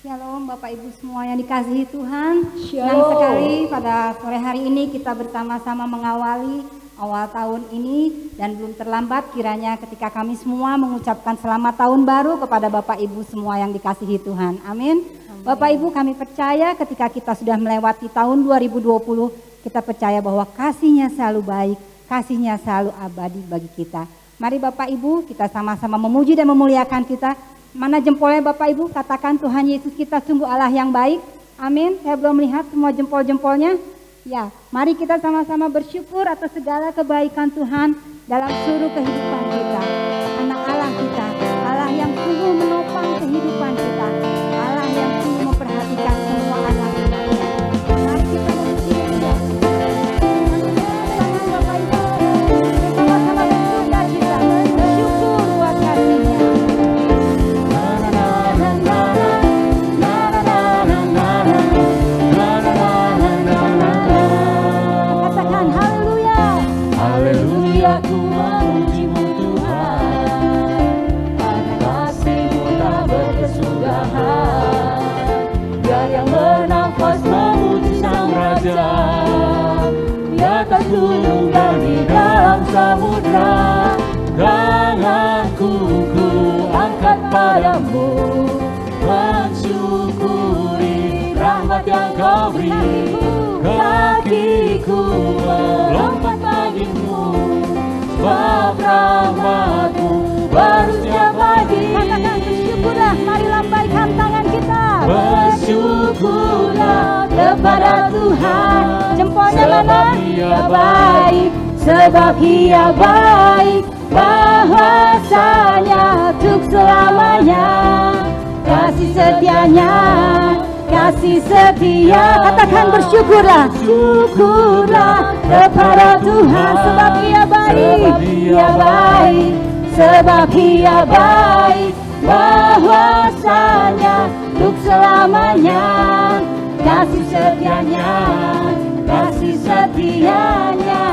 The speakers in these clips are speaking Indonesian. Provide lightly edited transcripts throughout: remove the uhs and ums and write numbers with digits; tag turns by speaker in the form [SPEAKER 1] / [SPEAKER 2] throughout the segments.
[SPEAKER 1] Shalom Bapak Ibu semua yang dikasihi Tuhan.
[SPEAKER 2] Shalom.
[SPEAKER 1] Senang sekali pada sore hari ini kita bersama-sama mengawali awal tahun ini. Dan belum terlambat kiranya ketika kami semua mengucapkan selamat tahun baru kepada Bapak Ibu semua yang dikasihi Tuhan. Amin. Bapak Ibu, kami percaya ketika kita sudah melewati tahun 2020, kita percaya bahwa kasih-Nya selalu baik, kasih-Nya selalu abadi bagi kita. Mari Bapak Ibu kita sama-sama memuji dan memuliakan kita. Mana jempolnya Bapak Ibu? Katakan Tuhan Yesus kita sungguh Allah yang baik. Amin. Saya belum melihat semua jempol-jempolnya. Ya, mari kita sama-sama bersyukur atas segala kebaikan Tuhan dalam seluruh kehidupan kita. Anak Allah kita, Allah yang sungguh menopang kehidupan kita, Allah yang sungguh memperhatikan semua anak-anaknya. Mari kita memuji Dia. Tangan Bapak Ibu, sama-sama bersyukur kita, bersyukur buat kasih-Nya. Katakan haleluya.
[SPEAKER 2] Haleluya, ku memuji-Mu Tuhan, karena kasih-Mu tak berkesudahan. Dia yang bernafas memuji Sang Raja, di atas gunung dan di dalam samudra. Tanganku ku angkat padamu, mensyukuri rahmat yang Kau beri. Kakiku melompat bagimu, sebab rahmat-Mu baru setiap pagi.
[SPEAKER 1] Katakan bersyukurlah, mari lambaikan tangan kita.
[SPEAKER 2] Bersyukurlah kepada Tuhan,
[SPEAKER 1] Jempolnya
[SPEAKER 2] sebab
[SPEAKER 1] mana?
[SPEAKER 2] Dia baik, sebab Dia baik, bahwasanya untuk selamanya. Kasih setianya, kasih setia.
[SPEAKER 1] Katakan bersyukurlah.
[SPEAKER 2] Syukurlah kepada Tuhan, sebab Dia baik, Dia baik, sebab Dia baik, bahwasanya untuk selamanya. Kasih setianya, kasih setianya.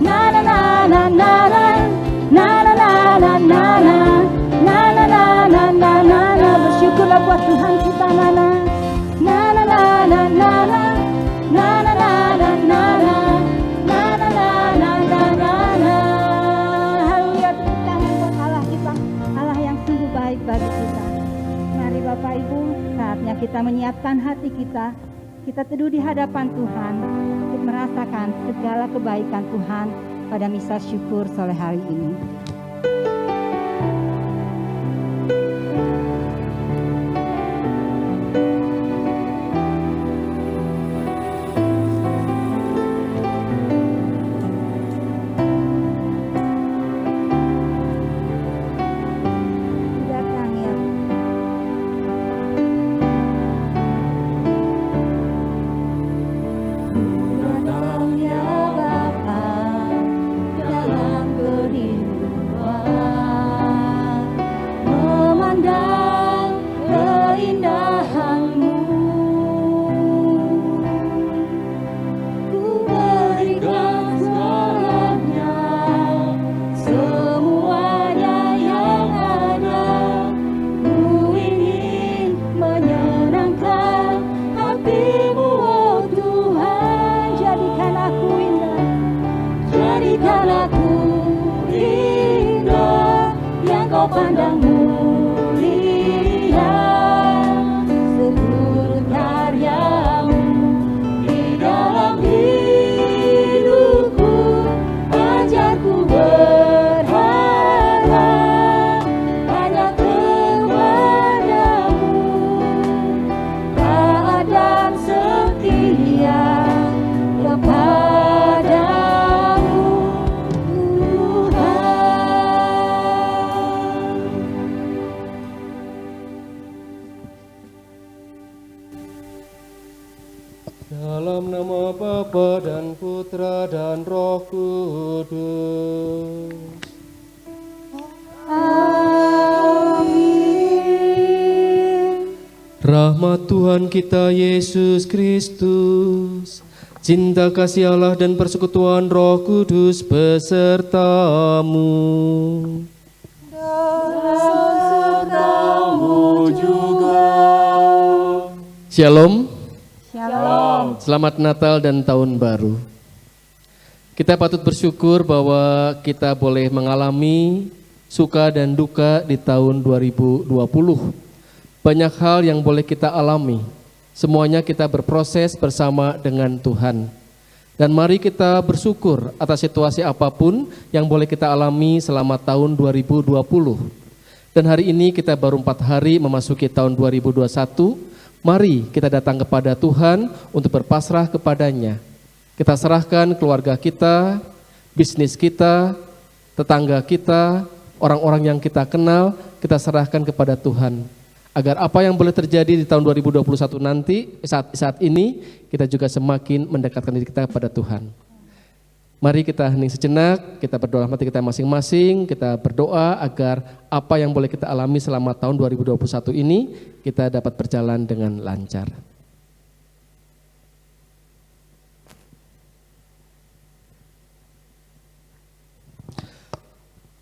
[SPEAKER 2] Na na na na na na na na na na na na na na na na na na. Bersyukurlah buat Tuhan kita, nana. Na na na na na na na na na na na na na na na na.
[SPEAKER 1] Haleluya, tepuk tangan buat Allah kita, Allah yang sungguh baik bagi kita. Mari Bapak Ibu, saatnya kita menyiapkan hati kita. Kita teduh di hadapan Tuhan untuk merasakan segala kebaikan Tuhan pada misa syukur sore hari ini. Datang ya.
[SPEAKER 2] Datang ya Bapa dalam kerinduan, memandang keindahan-Mu. Ku berikan segalanya, semuanya yang ada. Ku ingin menyenangkan hati-Mu, oh Tuhan.
[SPEAKER 1] Jadikan aku indah,
[SPEAKER 2] Jadikan aku indah, yang Kau pandang mulia. Seluruh karya-Mu di dalam hidupku, ajarku berharap hanya kepada-Mu. Taat dan setia kepada-Mu, Tuhan.
[SPEAKER 3] Dalam nama Bapa dan Putra dan Roh Kudus.
[SPEAKER 2] Amin.
[SPEAKER 3] Rahmat Tuhan kita Yesus Kristus, cinta kasih Allah dan persekutuan Roh Kudus besertamu.
[SPEAKER 2] Dan sertamu juga.
[SPEAKER 3] Shalom.
[SPEAKER 1] Shalom.
[SPEAKER 3] Selamat Natal dan Tahun Baru. Kita patut bersyukur bahwa kita boleh mengalami suka dan duka di tahun 2020. Banyak hal yang boleh kita alami. Semuanya kita berproses bersama dengan Tuhan. Dan mari kita bersyukur atas situasi apapun yang boleh kita alami selama tahun 2020. Dan hari ini kita baru 4 hari memasuki tahun 2021. Mari kita datang kepada Tuhan untuk berpasrah kepadanya. Kita serahkan keluarga kita, bisnis kita, tetangga kita, orang-orang yang kita kenal, kita serahkan kepada Tuhan. Agar apa yang boleh terjadi di tahun 2021 nanti, saat ini, kita juga semakin mendekatkan diri kita kepada Tuhan. Mari kita hening sejenak, kita berdoa hati kita masing-masing, kita berdoa agar apa yang boleh kita alami selama tahun 2021 ini, kita dapat berjalan dengan lancar.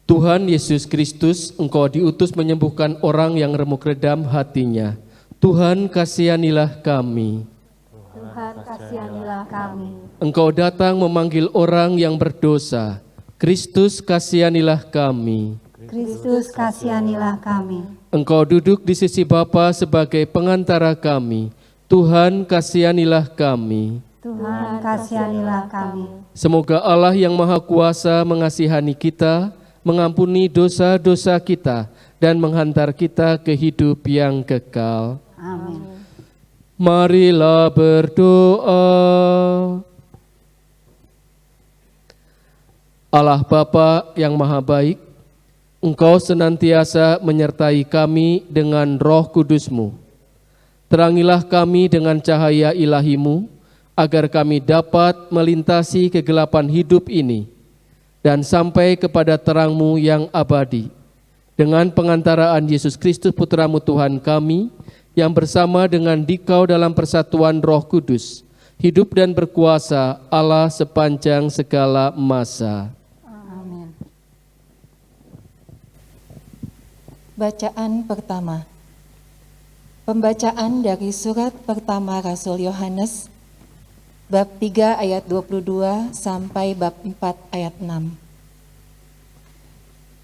[SPEAKER 3] Tuhan Yesus Kristus, Engkau diutus menyembuhkan orang yang remuk redam hatinya. Tuhan kasihanilah kami.
[SPEAKER 1] Tuhan kasihanilah kami.
[SPEAKER 3] Engkau datang memanggil orang yang berdosa. Kristus kasihanilah kami.
[SPEAKER 1] Kristus kasihanilah kami.
[SPEAKER 3] Engkau duduk di sisi Bapa sebagai pengantara kami. Tuhan kasihanilah kami.
[SPEAKER 1] Tuhan kasihanilah kami.
[SPEAKER 3] Semoga Allah yang Maha Kuasa mengasihani kita, mengampuni dosa-dosa kita, dan menghantar kita ke hidup yang kekal.
[SPEAKER 1] Amin.
[SPEAKER 3] Marilah berdoa. Allah Bapa yang Maha Baik, Engkau senantiasa menyertai kami dengan Roh Kudus-Mu. Terangilah kami dengan cahaya ilahi-Mu, agar kami dapat melintasi kegelapan hidup ini dan sampai kepada terang-Mu yang abadi. Dengan pengantaraan Yesus Kristus Putra-Mu Tuhan kami, yang bersama dengan Dikau dalam persatuan Roh Kudus, hidup dan berkuasa Allah sepanjang segala masa.
[SPEAKER 1] Amin.
[SPEAKER 2] Bacaan pertama. Pembacaan dari surat pertama Rasul Yohanes, bab 3 ayat 22 sampai bab 4 ayat 6.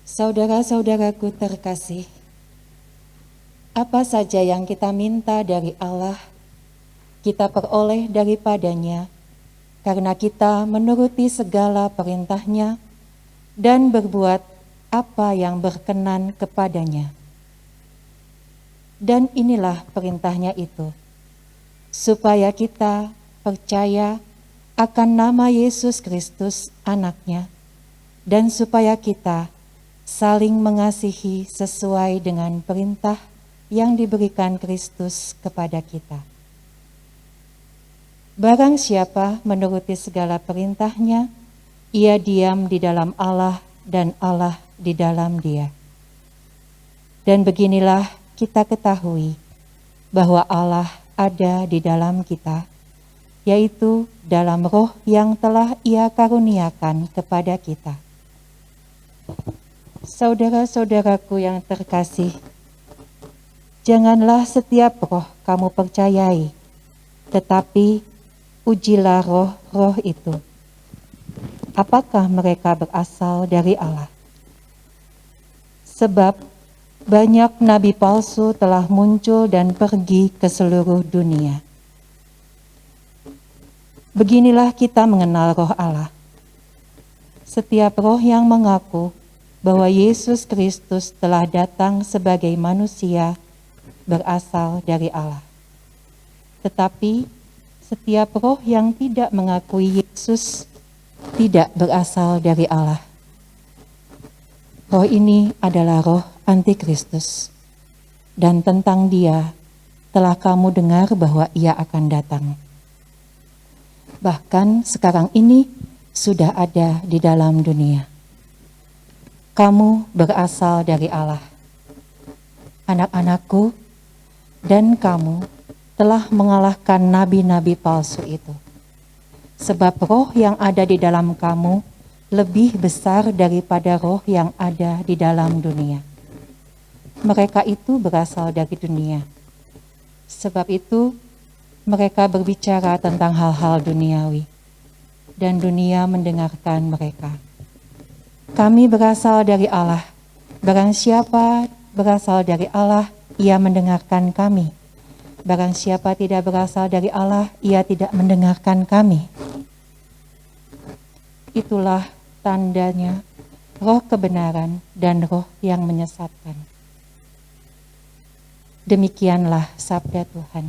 [SPEAKER 2] Saudara-saudaraku terkasih, apa saja yang kita minta dari Allah, kita peroleh daripadanya, karena kita menuruti segala perintah-Nya dan berbuat apa yang berkenan kepadanya. Dan inilah perintah-Nya itu, supaya kita percaya akan nama Yesus Kristus Anak-Nya, dan supaya kita saling mengasihi sesuai dengan perintah yang diberikan Kristus kepada kita. Barang siapa menuruti segala perintah-Nya, ia diam di dalam Allah dan Allah di dalam dia. Dan beginilah kita ketahui bahwa Allah ada di dalam kita, yaitu dalam Roh yang telah Ia karuniakan kepada kita. Saudara-saudaraku yang terkasih, janganlah setiap roh kamu percayai, tetapi ujilah roh-roh itu. Apakah mereka berasal dari Allah? Sebab banyak nabi palsu telah muncul dan pergi ke seluruh dunia. Beginilah kita mengenal Roh Allah. Setiap roh yang mengaku bahwa Yesus Kristus telah datang sebagai manusia berasal dari Allah. Tetapi setiap roh yang tidak mengakui Yesus tidak berasal dari Allah. Roh ini adalah roh antikristus, dan tentang dia telah kamu dengar bahwa ia akan datang. Bahkan sekarang ini sudah ada di dalam dunia. Kamu berasal dari Allah. Anak-anakku, dan kamu telah mengalahkan nabi-nabi palsu itu. Sebab roh yang ada di dalam kamu lebih besar daripada roh yang ada di dalam dunia. Mereka itu berasal dari dunia. Sebab itu
[SPEAKER 4] mereka berbicara tentang hal-hal duniawi, dan dunia mendengarkan mereka. Kami berasal dari Allah. Barang siapa berasal dari Allah, ia mendengarkan kami. Barang siapa tidak berasal dari Allah, ia tidak mendengarkan kami. Itulah tandanya roh kebenaran dan roh yang menyesatkan. Demikianlah sabda Tuhan.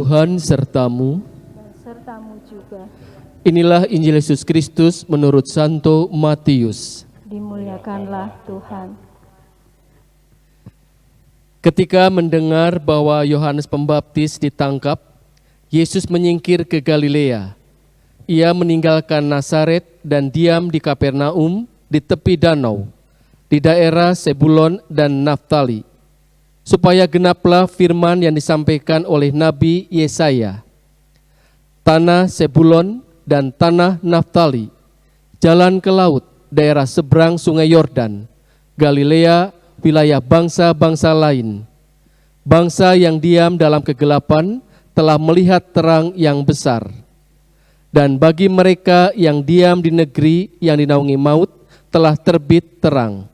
[SPEAKER 3] Tuhan sertamu.
[SPEAKER 2] dan sertamu juga.
[SPEAKER 3] Inilah Injil Yesus Kristus menurut Santo Matius.
[SPEAKER 2] Dimuliakanlah Tuhan.
[SPEAKER 3] Ketika mendengar bahwa Yohanes Pembaptis ditangkap, Yesus menyingkir ke Galilea. Ia meninggalkan Nazaret dan diam di Kapernaum di tepi danau, di daerah Sebulon dan Naftali, supaya genaplah firman yang disampaikan oleh Nabi Yesaya. Tanah Sebulon dan tanah Naftali, jalan ke laut, daerah seberang sungai Yordan, Galilea, wilayah bangsa-bangsa lain. Bangsa yang diam dalam kegelapan telah melihat terang yang besar. Dan bagi mereka yang diam di negeri yang dinaungi maut, telah terbit terang.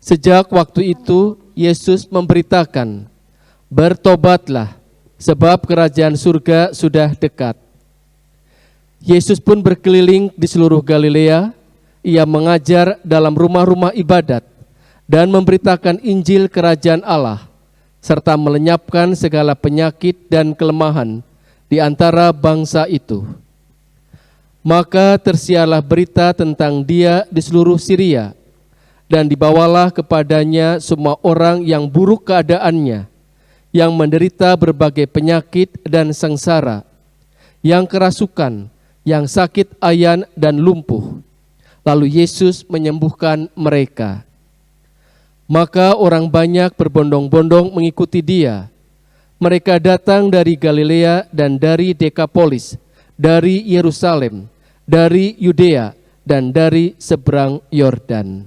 [SPEAKER 3] Sejak waktu itu, Yesus memberitakan, "Bertobatlah, sebab kerajaan surga sudah dekat." Yesus pun berkeliling di seluruh Galilea. Ia mengajar dalam rumah-rumah ibadat dan memberitakan Injil kerajaan Allah, serta melenyapkan segala penyakit dan kelemahan di antara bangsa itu. Maka tersiarlah berita tentang Dia di seluruh Syria, dan dibawalah kepadanya semua orang yang buruk keadaannya, yang menderita berbagai penyakit dan sengsara, yang kerasukan, yang sakit ayan dan lumpuh. Lalu Yesus menyembuhkan mereka. Maka orang banyak berbondong-bondong mengikuti dia. Mereka datang dari Galilea dan dari Dekapolis, dari Yerusalem, dari Yudea, dan dari seberang Yordan.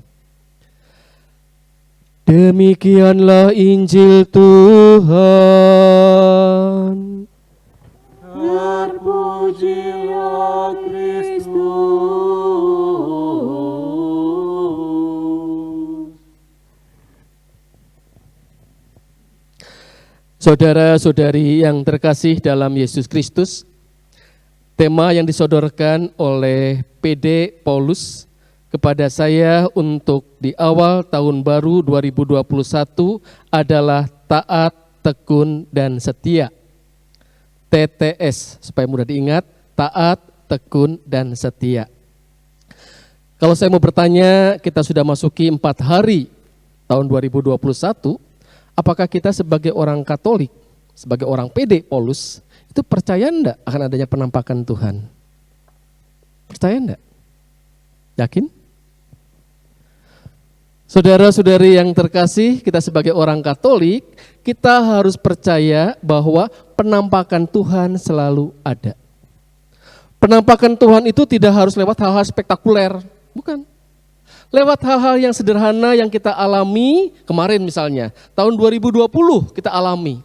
[SPEAKER 3] Demikianlah Injil Tuhan.
[SPEAKER 2] Terpujilah Kristus.
[SPEAKER 3] Saudara-saudari yang terkasih dalam Yesus Kristus, tema yang disodorkan oleh PD Paulus kepada saya untuk di awal tahun baru 2021 adalah taat, tekun, dan setia. TTS, supaya mudah diingat, taat, tekun, dan setia. Kalau saya mau bertanya, kita sudah masuki 4 hari tahun 2021, apakah kita sebagai orang Katolik, sebagai orang PD Paulus, itu percaya enggak akan adanya penampakan Tuhan? Percaya enggak? Yakin? Saudara-saudari yang terkasih, kita sebagai orang Katolik, kita harus percaya bahwa penampakan Tuhan selalu ada. Penampakan Tuhan itu tidak harus lewat hal-hal spektakuler, bukan. Lewat hal-hal yang sederhana yang kita alami kemarin misalnya, tahun 2020 kita alami.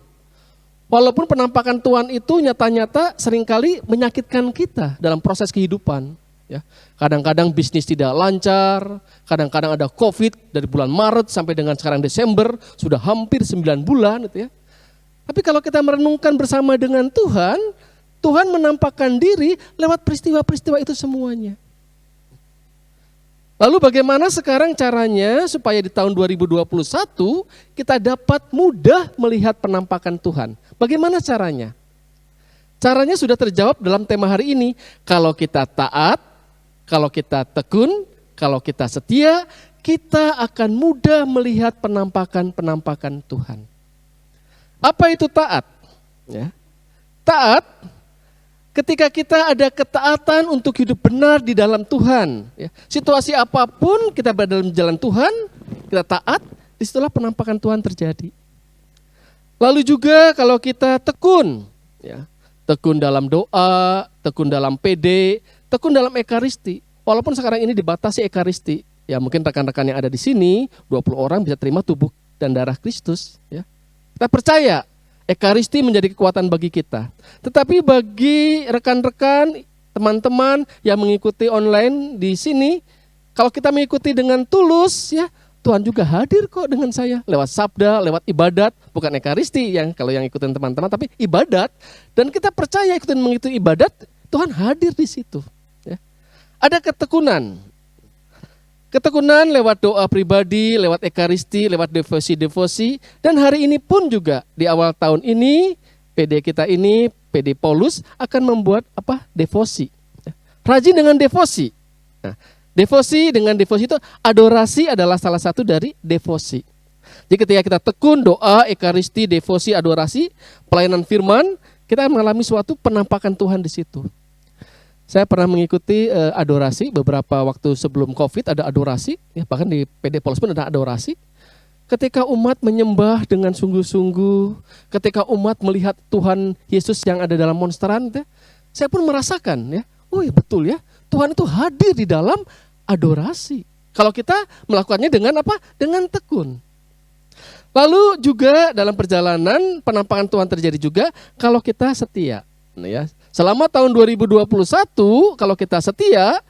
[SPEAKER 3] Walaupun penampakan Tuhan itu nyata-nyata seringkali menyakitkan kita dalam proses kehidupan. Ya, kadang-kadang bisnis tidak lancar, kadang-kadang ada COVID dari bulan Maret sampai dengan sekarang Desember, sudah hampir 9 bulan gitu ya. Tapi kalau kita merenungkan bersama dengan Tuhan, Tuhan menampakkan diri lewat peristiwa-peristiwa itu semuanya. Lalu bagaimana sekarang caranya supaya di tahun 2021 kita dapat mudah melihat penampakan Tuhan? Bagaimana caranya? Caranya sudah terjawab dalam tema hari ini. Kalau kita taat, kalau kita tekun, kalau kita setia, kita akan mudah melihat penampakan-penampakan Tuhan. Apa itu taat? Ya. Taat ketika kita ada ketaatan untuk hidup benar di dalam Tuhan. Ya. Situasi apapun kita berada dalam jalan Tuhan, kita taat, disitulah penampakan Tuhan terjadi. Lalu juga kalau kita tekun, ya, tekun dalam doa, tekun dalam PD, tekun dalam ekaristi. Walaupun sekarang ini dibatasi ekaristi, ya mungkin rekan-rekan yang ada di sini 20 orang bisa terima tubuh dan darah Kristus. Ya. Kita percaya ekaristi menjadi kekuatan bagi kita. Tetapi bagi rekan-rekan, teman-teman yang mengikuti online di sini, kalau kita mengikuti dengan tulus, ya Tuhan juga hadir kok dengan saya lewat sabda, lewat ibadat, bukan ekaristi yang kalau yang ikutin teman-teman, tapi ibadat. Dan kita percaya mengikuti ibadat, Tuhan hadir di situ. Ya. Ada ketekunan. Ketekunan lewat doa pribadi, lewat ekaristi, lewat devosi-devosi. Dan hari ini pun juga di awal tahun ini, PD kita ini, PD Paulus akan membuat devosi. Rajin dengan devosi. Nah, devosi dengan devosi itu, adorasi adalah salah satu dari devosi. Jadi ketika kita tekun doa, ekaristi, devosi, adorasi, pelayanan firman, kita mengalami suatu penampakan Tuhan di situ. Saya pernah mengikuti adorasi beberapa waktu sebelum COVID, ada adorasi, ya, bahkan di PD Paulus pun ada adorasi. Ketika umat menyembah dengan sungguh-sungguh, ketika umat melihat Tuhan Yesus yang ada dalam monsteran, ya, saya pun merasakan, ya, oh ya betul ya, Tuhan itu hadir di dalam adorasi. Kalau kita melakukannya dengan apa? Dengan tekun. Lalu juga dalam perjalanan penampakan Tuhan terjadi juga kalau kita setia. Nah, ya. Selama tahun 2021 kalau kita setia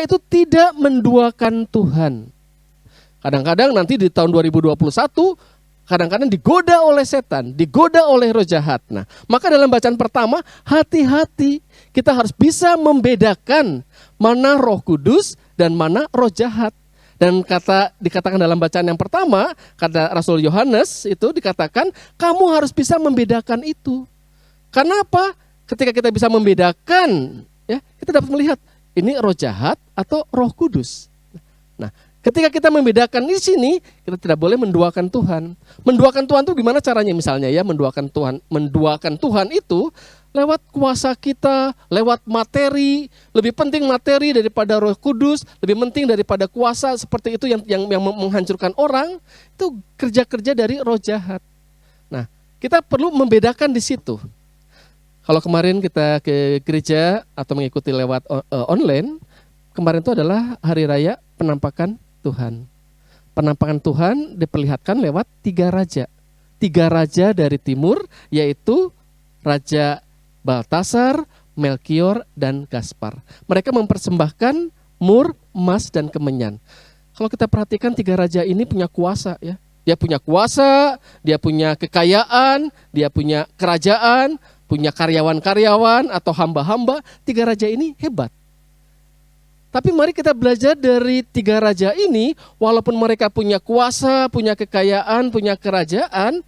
[SPEAKER 3] itu tidak menduakan Tuhan. Kadang-kadang nanti di tahun 2021 kadang-kadang digoda oleh setan, digoda oleh roh jahat. Nah, maka dalam bacaan pertama, hati-hati. Kita harus bisa membedakan mana Roh Kudus dan mana roh jahat. Dan dikatakan dalam bacaan yang pertama, kata Rasul Yohanes itu dikatakan, kamu harus bisa membedakan itu. Karena apa? Ketika kita bisa membedakan, ya, kita dapat melihat ini roh jahat atau Roh Kudus. Nah, ketika kita membedakan di sini, kita tidak boleh menduakan Tuhan. Menduakan Tuhan itu gimana caranya misalnya ya? Menduakan Tuhan itu lewat kuasa kita, lewat materi, lebih penting materi daripada Roh Kudus, lebih penting daripada kuasa seperti itu yang menghancurkan orang, itu kerja-kerja dari roh jahat. Nah, kita perlu membedakan di situ. Kalau kemarin kita ke gereja atau mengikuti lewat online, kemarin itu adalah hari raya penampakan Tuhan. Penampakan Tuhan diperlihatkan lewat 3 raja. 3 raja dari timur, yaitu Raja Baltasar, Melkior, dan Gaspar. Mereka mempersembahkan mur, emas, dan kemenyan. Kalau kita perhatikan 3 raja ini punya kuasa ya. Dia punya kuasa, dia punya kekayaan, dia punya kerajaan, punya karyawan-karyawan atau hamba-hamba. 3 raja ini hebat. Tapi mari kita belajar dari 3 raja ini, walaupun mereka punya kuasa, punya kekayaan, punya kerajaan,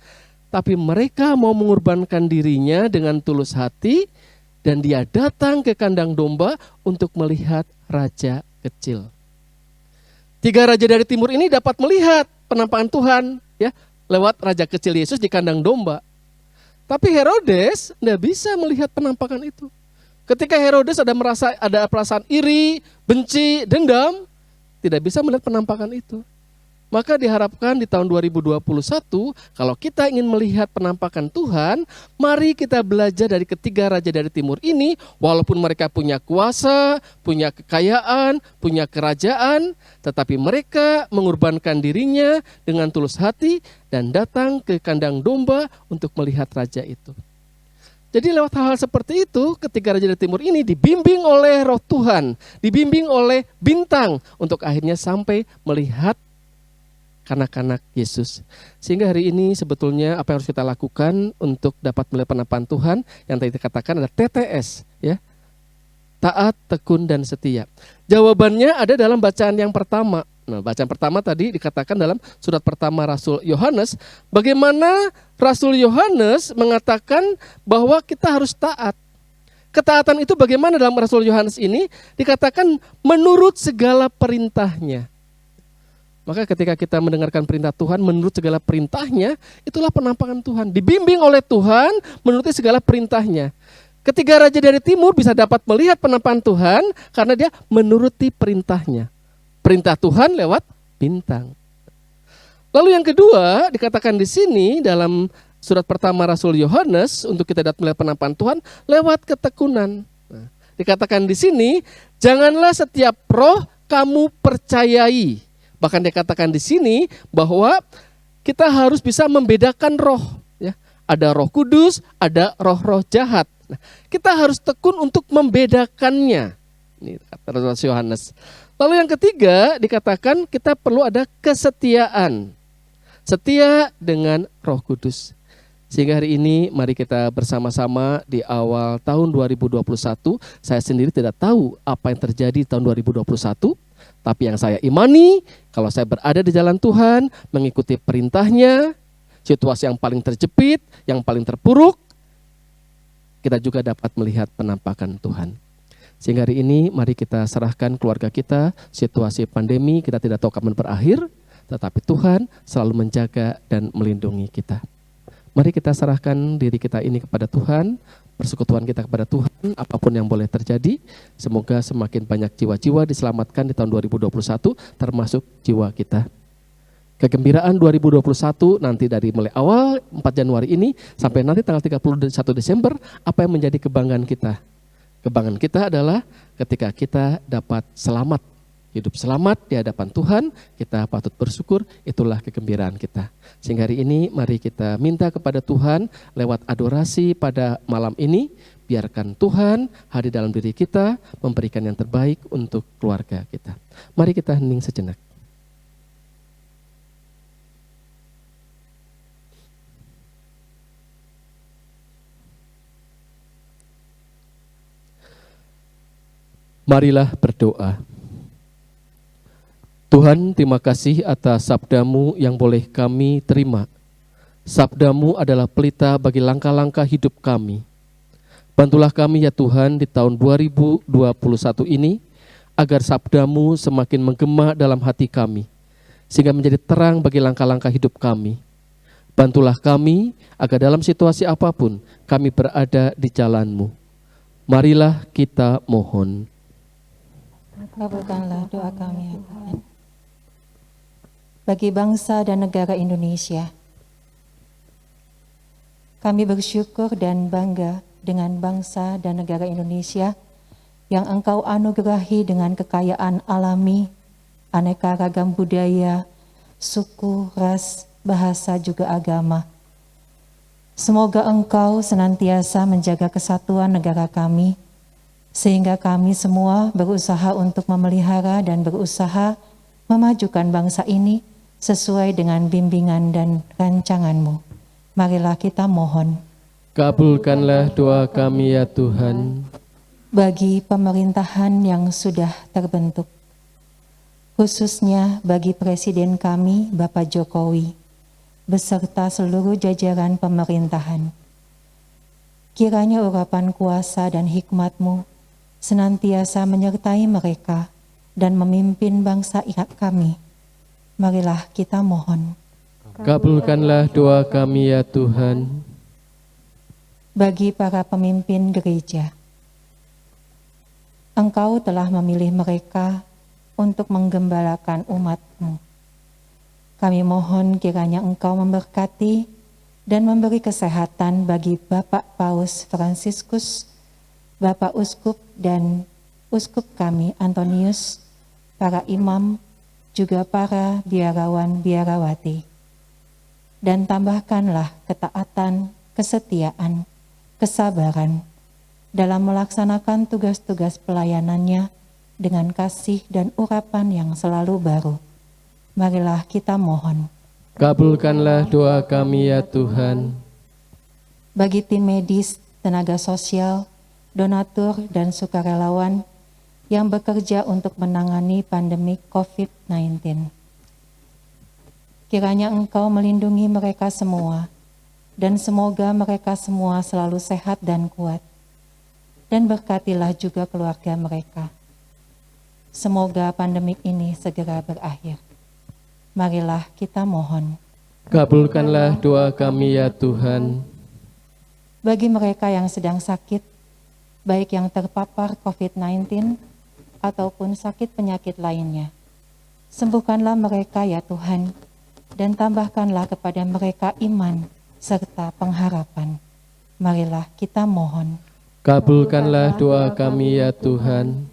[SPEAKER 3] tapi mereka mau mengorbankan dirinya dengan tulus hati, dan dia datang ke kandang domba untuk melihat raja kecil. 3 raja dari timur ini dapat melihat penampakan Tuhan ya lewat raja kecil Yesus di kandang domba. Tapi Herodes tidak bisa melihat penampakan itu. Ketika Herodes ada perasaan iri, benci, dendam, tidak bisa melihat penampakan itu. Maka diharapkan di tahun 2021, kalau kita ingin melihat penampakan Tuhan, mari kita belajar dari ketiga raja dari timur ini, walaupun mereka punya kuasa, punya kekayaan, punya kerajaan, tetapi mereka mengorbankan dirinya dengan tulus hati dan datang ke kandang domba untuk melihat raja itu. Jadi lewat hal-hal seperti itu, ketiga raja dari timur ini dibimbing oleh roh Tuhan, dibimbing oleh bintang untuk akhirnya sampai melihat kanak-kanak Yesus. Sehingga hari ini sebetulnya apa yang harus kita lakukan untuk dapat melihat penampakan Tuhan yang tadi dikatakan adalah TTS, ya. Taat, tekun, dan setia. Jawabannya ada dalam bacaan yang pertama. Nah, bacaan pertama tadi dikatakan dalam surat pertama Rasul Yohanes, bagaimana Rasul Yohanes mengatakan bahwa kita harus taat. Ketaatan itu bagaimana dalam Rasul Yohanes ini? Dikatakan menurut segala perintahnya. Maka ketika kita mendengarkan perintah Tuhan menurut segala perintahnya, itulah penampakan Tuhan. Dibimbing oleh Tuhan menuruti segala perintahnya. Ketiga raja dari timur bisa dapat melihat penampakan Tuhan karena dia menuruti perintahnya. Perintah Tuhan lewat bintang. Lalu yang kedua dikatakan di sini dalam surat pertama Rasul Yohanes untuk kita dapat melihat penampakan Tuhan lewat ketekunan. Nah, dikatakan di sini, janganlah setiap roh kamu percayai. Bahkan dikatakan di sini bahwa kita harus bisa membedakan roh. Ya. Ada roh kudus, ada roh-roh jahat. Nah, kita harus tekun untuk membedakannya. Ini kata Rasul Yohanes. Lalu yang ketiga dikatakan kita perlu ada kesetiaan. Setia dengan Roh Kudus. Sehingga hari ini mari kita bersama-sama di awal tahun 2021. Saya sendiri tidak tahu apa yang terjadi di tahun 2021. Tapi yang saya imani, kalau saya berada di jalan Tuhan, mengikuti perintahnya, situasi yang paling terjepit, yang paling terpuruk, kita juga dapat melihat penampakan Tuhan. Sehingga hari ini mari kita serahkan keluarga kita, situasi pandemi kita tidak tahu kapan berakhir, tetapi Tuhan selalu menjaga dan melindungi kita. Mari kita serahkan diri kita ini kepada Tuhan, persekutuan kita kepada Tuhan, apapun yang boleh terjadi. Semoga semakin banyak jiwa-jiwa diselamatkan di tahun 2021, termasuk jiwa kita. Kegembiraan 2021 nanti dari mulai awal 4 Januari ini sampai nanti tanggal 31 Desember, apa yang menjadi kebanggaan kita? Kebanggaan kita adalah ketika kita dapat selamat, hidup selamat di hadapan Tuhan, kita patut bersyukur, itulah kegembiraan kita. Sehingga hari ini mari kita minta kepada Tuhan lewat adorasi pada malam ini, biarkan Tuhan hadir dalam diri kita, memberikan yang terbaik untuk keluarga kita. Mari kita hening sejenak. Marilah berdoa. Tuhan, terima kasih atas sabda-Mu yang boleh kami terima. Sabda-Mu adalah pelita bagi langkah-langkah hidup kami. Bantulah kami ya Tuhan di tahun 2021 ini, agar sabda-Mu semakin menggema dalam hati kami, sehingga menjadi terang bagi langkah-langkah hidup kami. Bantulah kami agar dalam situasi apapun kami berada di jalan-Mu. Marilah kita mohon.
[SPEAKER 4] Kabulkanlah doa kami ya Tuhan. Bagi bangsa dan negara Indonesia, kami bersyukur dan bangga dengan bangsa dan negara Indonesia yang Engkau anugerahi dengan kekayaan alami, aneka ragam budaya, suku, ras, bahasa, juga agama. Semoga Engkau senantiasa menjaga kesatuan negara kami, sehingga kami semua berusaha untuk memelihara dan berusaha memajukan bangsa ini sesuai dengan bimbingan dan rancangan-Mu. Marilah kita mohon.
[SPEAKER 3] Kabulkanlah doa kami ya Tuhan.
[SPEAKER 4] Bagi pemerintahan yang sudah terbentuk, khususnya bagi Presiden kami, Bapak Jokowi, beserta seluruh jajaran pemerintahan. Kiranya urapan kuasa dan hikmat-Mu senantiasa menyertai mereka dan memimpin bangsa kami. Marilah kita mohon.
[SPEAKER 3] Kabulkanlah doa kami ya Tuhan.
[SPEAKER 4] Bagi para pemimpin gereja, Engkau telah memilih mereka untuk menggembalakan umat-Mu. Kami mohon kiranya Engkau memberkati dan memberi kesehatan bagi Bapak Paus Fransiskus, Bapak Uskup dan Uskup kami Antonius, para imam, juga para biarawan-biarawati. Dan tambahkanlah ketaatan, kesetiaan, kesabaran dalam melaksanakan tugas-tugas pelayanannya dengan kasih dan urapan yang selalu baru. Marilah kita mohon.
[SPEAKER 3] Kabulkanlah doa kami ya Tuhan.
[SPEAKER 4] Bagi tim medis, tenaga sosial, donatur, dan sukarelawan yang bekerja untuk menangani pandemi COVID-19. Kiranya Engkau melindungi mereka semua, dan semoga mereka semua selalu sehat dan kuat. Dan berkatilah juga keluarga mereka. Semoga pandemik ini segera berakhir. Marilah kita mohon.
[SPEAKER 3] Kabulkanlah doa kami ya Tuhan.
[SPEAKER 4] Bagi mereka yang sedang sakit, baik yang terpapar COVID-19 ataupun sakit penyakit lainnya, sembuhkanlah mereka ya Tuhan, dan tambahkanlah kepada mereka iman serta pengharapan. Marilah kita mohon.
[SPEAKER 3] Kabulkanlah doa kami ya Tuhan.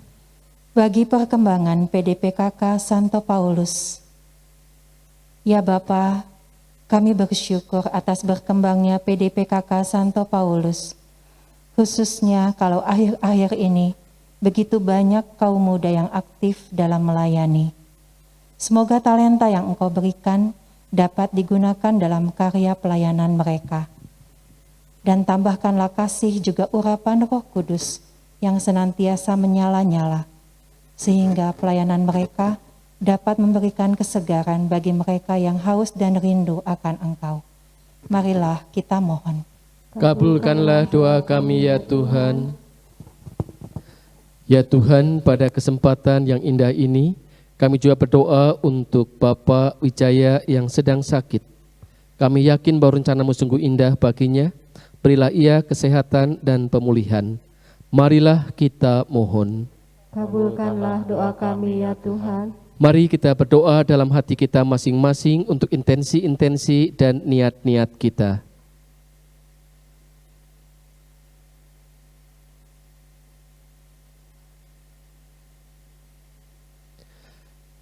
[SPEAKER 4] Bagi perkembangan PDPKK Santo Paulus, ya Bapa, kami bersyukur atas berkembangnya PDPKK Santo Paulus, khususnya kalau akhir-akhir ini begitu banyak kaum muda yang aktif dalam melayani. Semoga talenta yang Engkau berikan dapat digunakan dalam karya pelayanan mereka. Dan tambahkanlah kasih juga urapan Roh Kudus yang senantiasa menyala-nyala, sehingga pelayanan mereka dapat memberikan kesegaran bagi mereka yang haus dan rindu akan Engkau. Marilah kita mohon.
[SPEAKER 3] Kabulkanlah doa kami ya Tuhan. Ya Tuhan, pada kesempatan yang indah ini, kami juga berdoa untuk Bapak Wijaya yang sedang sakit. Kami yakin bahwa rencana-Mu sungguh indah baginya. Berilah ia kesehatan dan pemulihan. Marilah kita mohon.
[SPEAKER 2] Kabulkanlah doa kami ya Tuhan.
[SPEAKER 3] Mari kita berdoa dalam hati kita masing-masing untuk intensi-intensi dan niat-niat kita.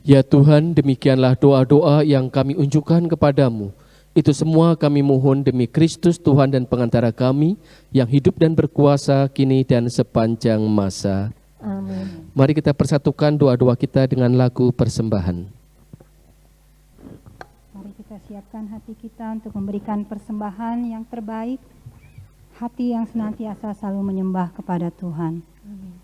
[SPEAKER 3] Ya Tuhan, demikianlah doa-doa yang kami unjukkan kepadamu. Itu semua kami mohon demi Kristus Tuhan dan pengantara kami, yang hidup dan berkuasa kini dan sepanjang masa.
[SPEAKER 2] Amin.
[SPEAKER 3] Mari kita persatukan doa-doa kita dengan lagu persembahan.
[SPEAKER 1] Mari kita siapkan hati kita untuk memberikan persembahan yang terbaik, hati yang senantiasa selalu menyembah kepada Tuhan.
[SPEAKER 2] Amin.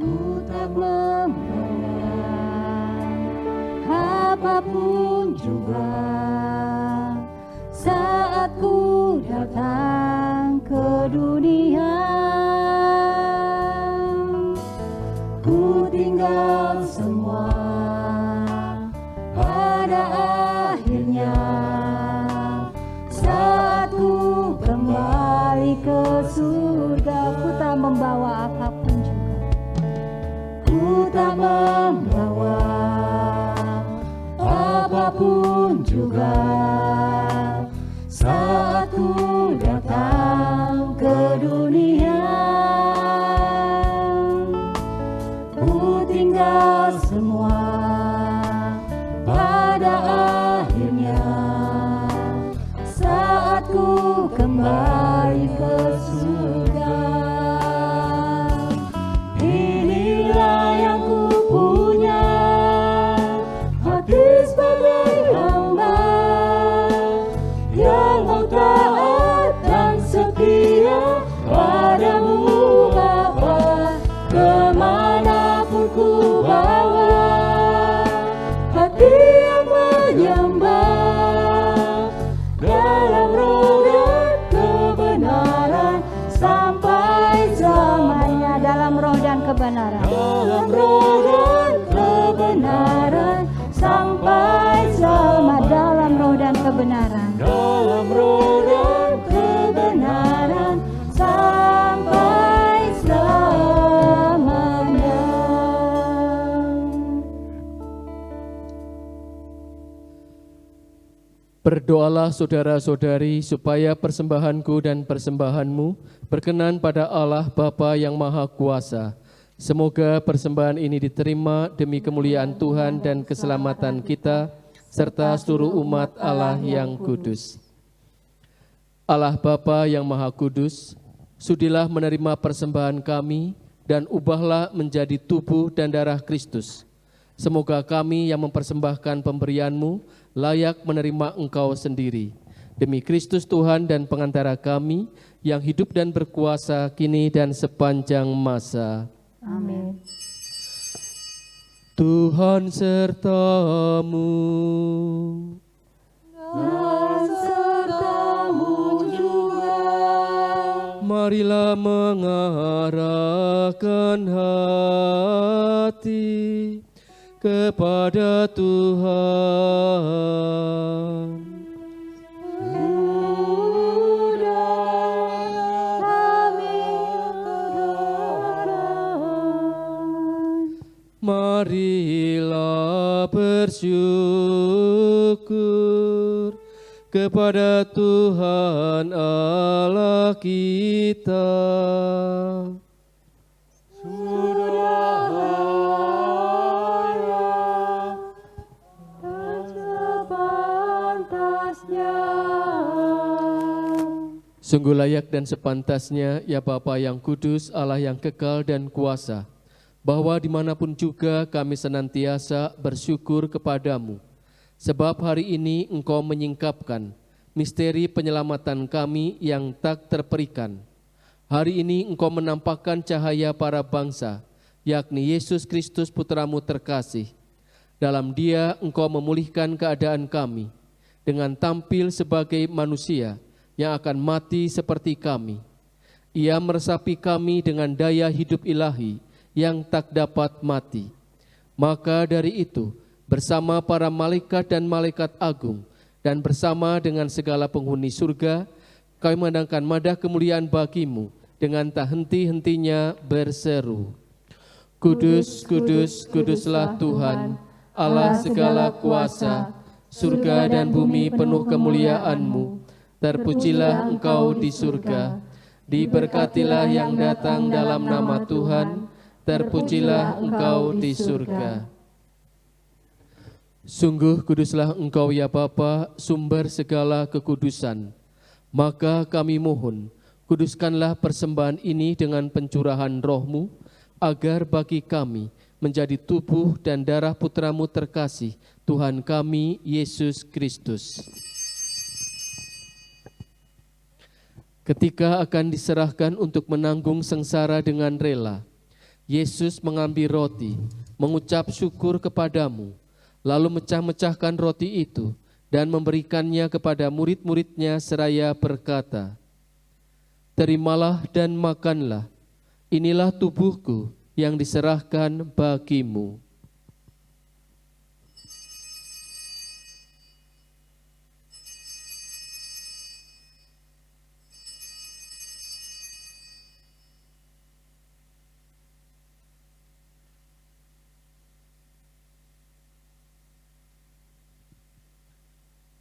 [SPEAKER 2] Ku tak membayar apapun juga datang ke dunia. Ku tinggal semua, pada akhirnya saat ku kembali ke surga.
[SPEAKER 1] Ku tak membawa apapun juga.
[SPEAKER 2] Ku tak membawa apapun juga saat ku datang ke dunia. Ku tinggal semua, pada akhirnya saat ku kembali ke surga. Inilah yang ku punya, hati sebagai hamba yang mau taat dan setia padamu Bapa. Kemanapun ku bawa, hati yang menyembah dalam roh dan kebenaran sampai
[SPEAKER 1] Selamanya dalam roh dan kebenaran.
[SPEAKER 2] dalam roh dan kebenaran sampai
[SPEAKER 1] Selama dalam roh dan kebenaran.
[SPEAKER 2] dalam roh dan kebenaran sampai selamanya.
[SPEAKER 3] Berdoalah saudara-saudari supaya persembahanku dan persembahanmu berkenan pada Allah Bapa yang Maha Kuasa. Semoga persembahan ini diterima demi kemuliaan Tuhan dan keselamatan kita, serta seluruh umat Allah yang kudus. Allah Bapa yang Maha Kudus, sudilah menerima persembahan kami dan ubahlah menjadi tubuh dan darah Kristus. Semoga kami yang mempersembahkan pemberian-Mu layak menerima Engkau sendiri. Demi Kristus Tuhan dan pengantara kami yang hidup dan berkuasa kini dan sepanjang masa.
[SPEAKER 1] Amin.
[SPEAKER 3] Tuhan sertamu.
[SPEAKER 2] Dan sertamu juga.
[SPEAKER 3] Marilah mengarahkan hati kepada Tuhan. Marilah bersyukur kepada Tuhan Allah kita.
[SPEAKER 2] Sudah layak dan sepantasnya.
[SPEAKER 3] Sungguh layak dan sepantasnya, ya Bapa yang kudus, Allah yang kekal dan kuasa, bahwa dimanapun juga kami senantiasa bersyukur kepadamu, sebab hari ini Engkau menyingkapkan misteri penyelamatan kami yang tak terperikan. Hari ini Engkau menampakkan cahaya para bangsa, yakni Yesus Kristus Putramu terkasih. Dalam Dia Engkau memulihkan keadaan kami, dengan tampil sebagai manusia yang akan mati seperti kami. Ia meresapi kami dengan daya hidup ilahi yang tak dapat mati. Maka dari itu, bersama para malaikat dan malaikat agung, dan bersama dengan segala penghuni surga, kami memandangkan madah kemuliaan bagi-Mu dengan tak henti-hentinya berseru, Kudus, kudus, kuduslah Tuhan, Allah segala kuasa, surga dan bumi penuh kemuliaan-Mu. Terpujilah Engkau di surga, diberkatilah yang datang dalam nama Tuhan, terpujilah Engkau di surga. Sungguh kuduslah Engkau ya Bapa, sumber segala kekudusan. Maka kami mohon, kuduskanlah persembahan ini dengan pencurahan roh-Mu, agar bagi kami menjadi tubuh dan darah Putramu terkasih, Tuhan kami Yesus Kristus. Ketika akan diserahkan untuk menanggung sengsara dengan rela, Yesus mengambil roti, mengucap syukur kepadamu, lalu mecah-mecahkan roti itu dan memberikannya kepada murid-muridnya seraya berkata, terimalah dan makanlah. Inilah tubuhku yang diserahkan bagimu.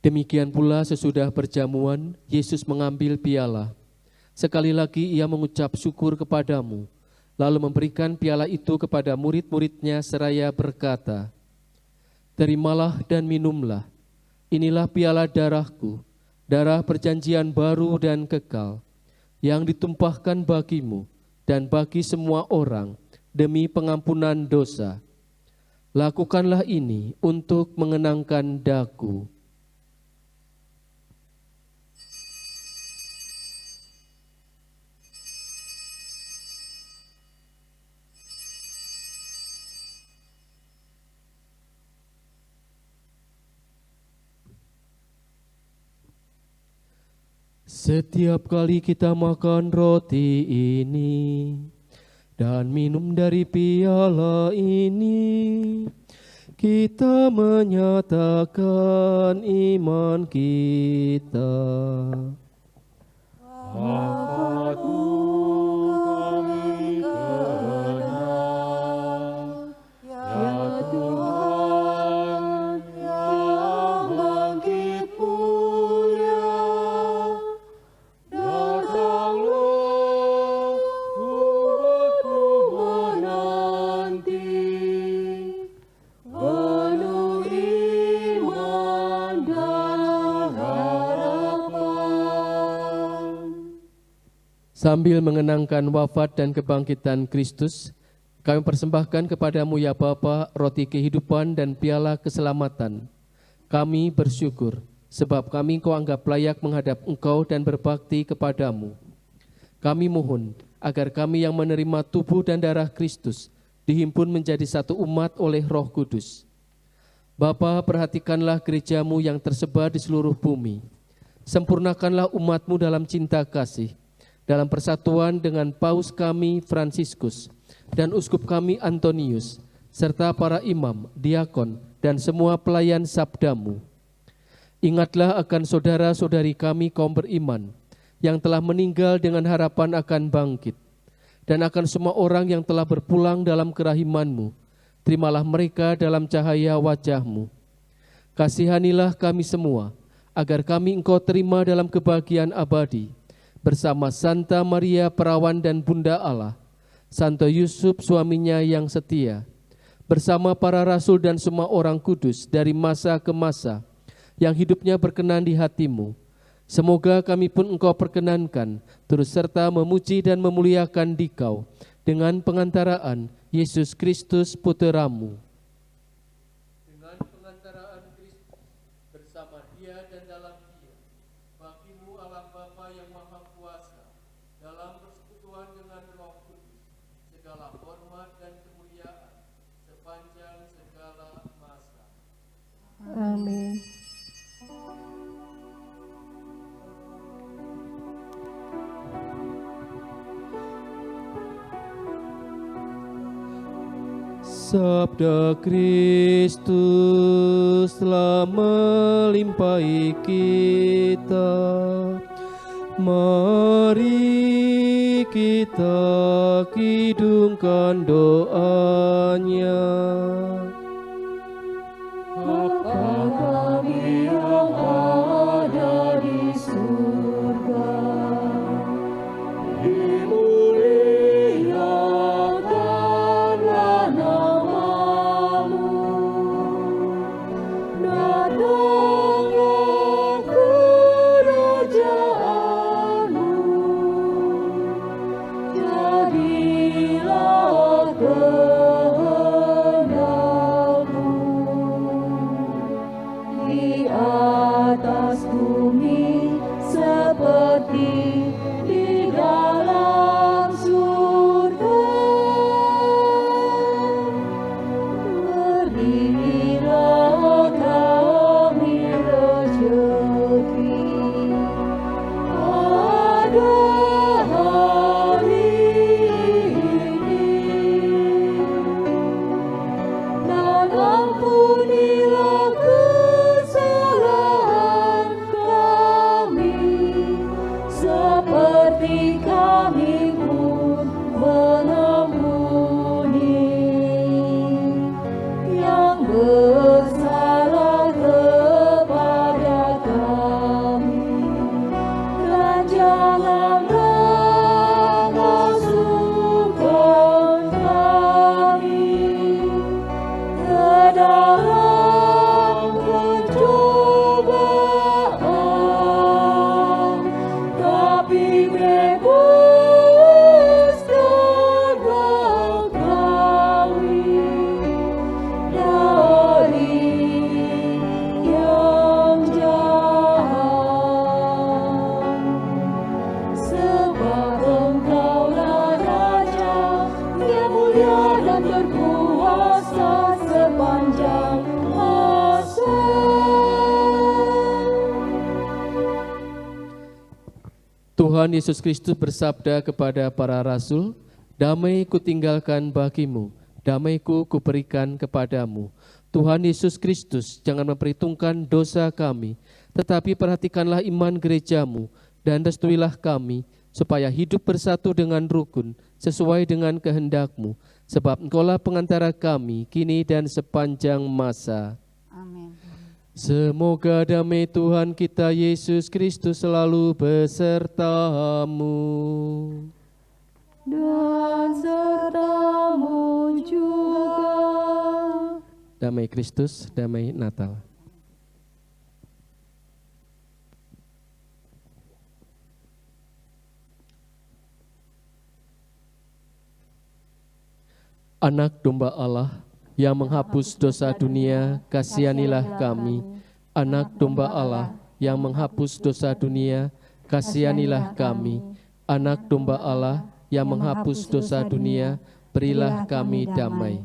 [SPEAKER 3] Demikian pula sesudah perjamuan, Yesus mengambil piala. Sekali lagi ia mengucap syukur kepadamu, lalu memberikan piala itu kepada murid-muridnya seraya berkata, "Terimalah dan minumlah, inilah piala darahku, darah perjanjian baru dan kekal, yang ditumpahkan bagimu dan bagi semua orang demi pengampunan dosa. Lakukanlah ini untuk mengenangkan daku." Setiap kali kita makan roti ini dan minum dari piala ini, kita menyatakan iman kita. Sambil mengenangkan wafat dan kebangkitan Kristus, kami persembahkan kepadamu ya Bapa roti kehidupan dan piala keselamatan. Kami bersyukur sebab kami Engkau anggap layak menghadap Engkau dan berbakti kepadamu. Kami mohon agar kami yang menerima tubuh dan darah Kristus dihimpun menjadi satu umat oleh Roh Kudus. Bapa, perhatikanlah gerejamu yang tersebar di seluruh bumi. Sempurnakanlah umatmu dalam cinta kasih, dalam persatuan dengan Paus kami Fransiskus dan Uskup kami Antonius, serta para imam, diakon, dan semua pelayan sabdamu. Ingatlah akan saudara-saudari kami kaum beriman, yang telah meninggal dengan harapan akan bangkit, dan akan semua orang yang telah berpulang dalam kerahimanmu. Terimalah mereka dalam cahaya wajahmu. Kasihanilah kami semua, agar kami Engkau terima dalam kebahagiaan abadi, bersama Santa Maria Perawan dan Bunda Allah, Santo Yusuf suaminya yang setia, bersama para rasul dan semua orang kudus dari masa ke masa, yang hidupnya berkenan di hatimu. Semoga kami pun Engkau perkenankan, turut serta memuji dan memuliakan Dikau, dengan pengantaraan Yesus Kristus Puteramu. Dengan pengantaraan Kristus, bersama Dia dan dalam Dia, bagimu Allah Bapa yang Maha Kuasa, dalam persekutuan dengan Roh Kudus, segala hormat dan kemuliaan sepanjang segala masa.
[SPEAKER 2] Amin.
[SPEAKER 3] Sabda Kristus telah melimpahi kita. Mari kita kidungkan doanya.
[SPEAKER 2] Bapa kami yang ada di surga, dimuliakanlah namamu, datanglah kerajaanmu, jadilah kehendak
[SPEAKER 3] Tuhan Yesus Kristus bersabda kepada para rasul, "Damai kutinggalkan bagimu, damaiku kuberikan kepadamu." Tuhan Yesus Kristus jangan memperhitungkan dosa kami, tetapi perhatikanlah iman gerejamu dan restuilah kami, supaya hidup bersatu dengan rukun, sesuai dengan kehendak-Mu, sebab Engkaulah pengantara kami, kini dan sepanjang masa.
[SPEAKER 1] Amin.
[SPEAKER 3] Semoga damai Tuhan kita Yesus Kristus selalu besertamu.
[SPEAKER 2] Dan sertamu juga.
[SPEAKER 3] Damai Kristus, damai Natal. Anak domba Allah yang menghapus dosa dunia, kasihanilah kami. Anak domba Allah yang menghapus dosa dunia, kasihanilah kami. Anak domba Allah yang menghapus dosa dunia, berilah kami damai.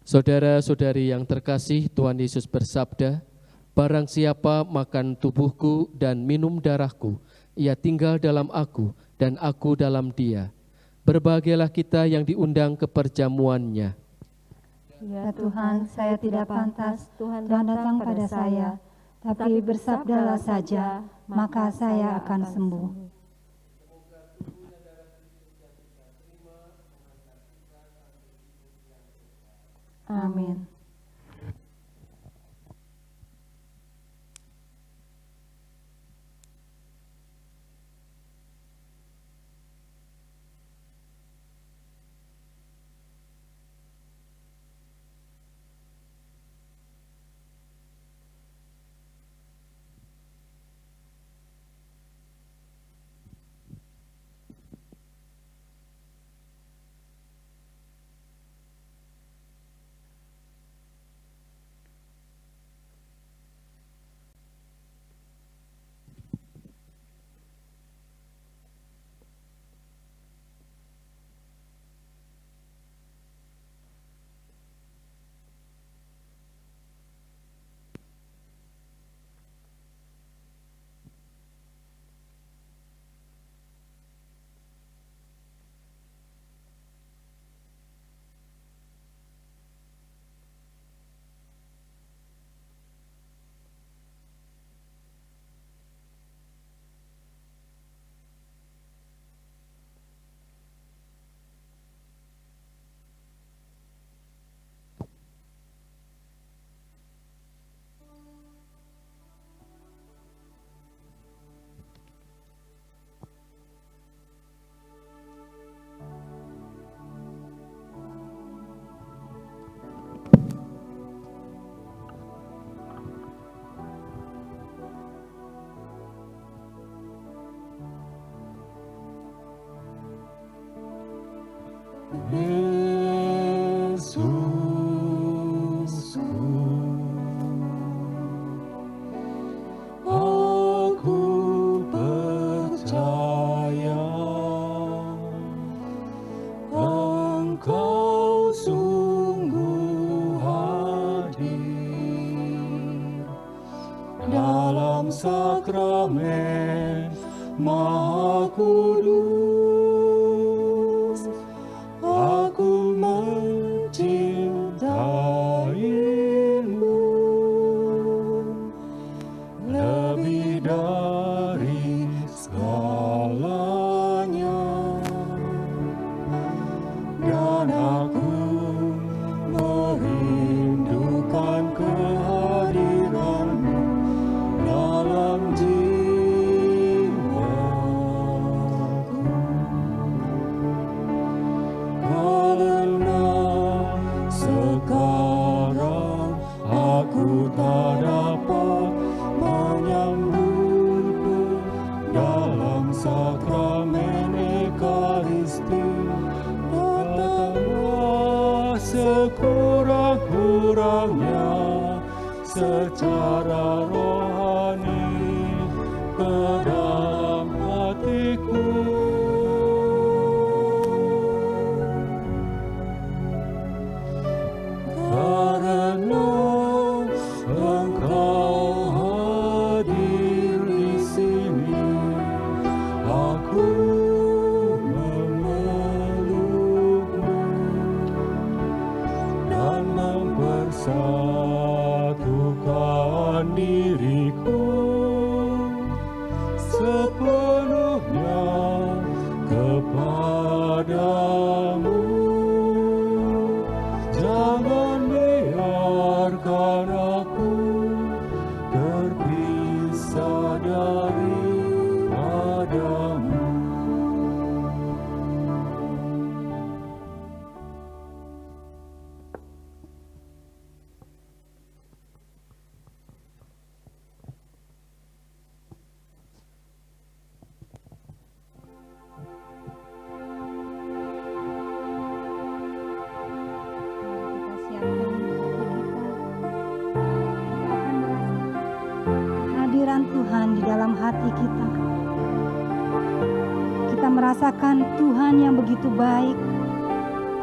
[SPEAKER 3] Saudara-saudari yang terkasih, Tuhan Yesus bersabda, "Barang siapa makan tubuhku dan minum darahku, ia tinggal dalam aku dan aku dalam dia. Berbahagialah kita yang diundang ke perjamuannya."
[SPEAKER 2] Ya Tuhan, saya tidak pantas Tuhan datang pada saya, tapi bersabdalah saja, maka saya akan sembuh. Amin.
[SPEAKER 5] Sakramen Maha Kudus, aku mencintaimu lebih dari segalanya, dan aku merindukan kehadiranmu dalam jiwaku, karena sekarang aku tak dapat menyambutmu dalam sakramen Ekaristi. Datanglah sekurang-kurangnya secara rohani ke dalam hatiku, karena Engkau hadir di sini
[SPEAKER 1] hati kita. Kita merasakan Tuhan yang begitu baik,